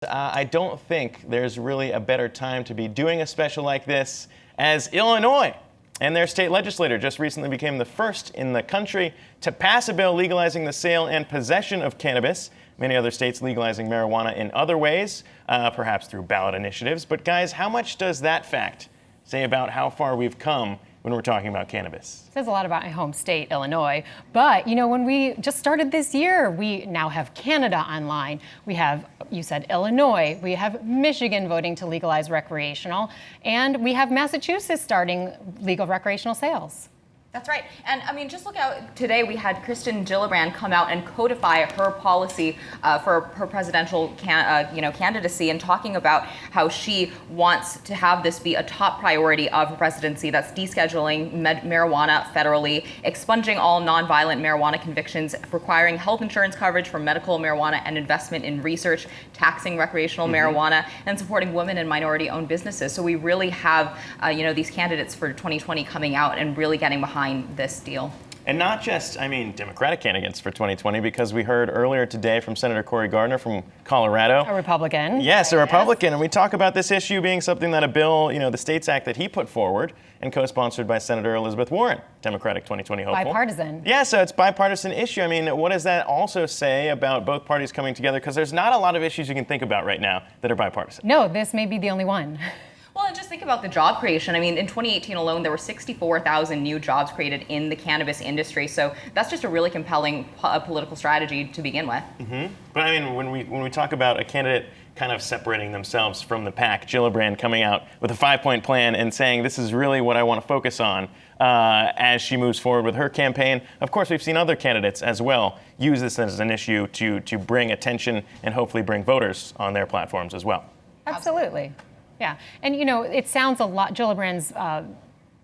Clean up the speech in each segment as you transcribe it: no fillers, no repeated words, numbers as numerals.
I don't think there's really a better time to be doing a special like this, as Illinois and their state legislature just recently became the first in the country to pass a bill legalizing the sale and possession of cannabis. Many other states legalizing marijuana in other ways, perhaps through ballot initiatives. But guys, how much does that fact say about how far we've come when we're talking about cannabis? It says a lot about my home state, Illinois. But, when we just started this year, we now have Canada online. We have, you said, Illinois. We have Michigan voting to legalize recreational. And we have Massachusetts starting legal recreational sales. That's right. And just look out today, we had Kristen Gillibrand come out and codify her policy for her presidential candidacy, and talking about how she wants to have this be a top priority of her presidency. That's descheduling marijuana federally, expunging all nonviolent marijuana convictions, requiring health insurance coverage for medical marijuana and investment in research, taxing recreational marijuana, and supporting women and minority-owned businesses. So we really have, these candidates for 2020 coming out and really getting behind this deal. And not just, Democratic candidates for 2020, because we heard earlier today from Senator Cory Gardner from Colorado. A Republican. Yes, a Republican. And we talk about this issue being something that a bill, the States Act that he put forward and co-sponsored by Senator Elizabeth Warren, Democratic 2020 hopeful. Bipartisan. Yeah, so it's bipartisan issue. What does that also say about both parties coming together? Because there's not a lot of issues you can think about right now that are bipartisan. No, this may be the only one. Well, and just think about the job creation. In 2018 alone, there were 64,000 new jobs created in the cannabis industry. So that's just a really compelling political strategy to begin with. Mm-hmm. But when we talk about a candidate kind of separating themselves from the pack, Gillibrand coming out with a 5-point plan and saying, this is really what I want to focus on as she moves forward with her campaign. Of course, we've seen other candidates as well use this as an issue to bring attention and hopefully bring voters on their platforms as well. Absolutely. Yeah, and it sounds a lot, Gillibrand's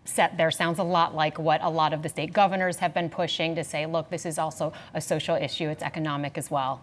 set there sounds a lot like what a lot of the state governors have been pushing to say, look, this is also a social issue, it's economic as well.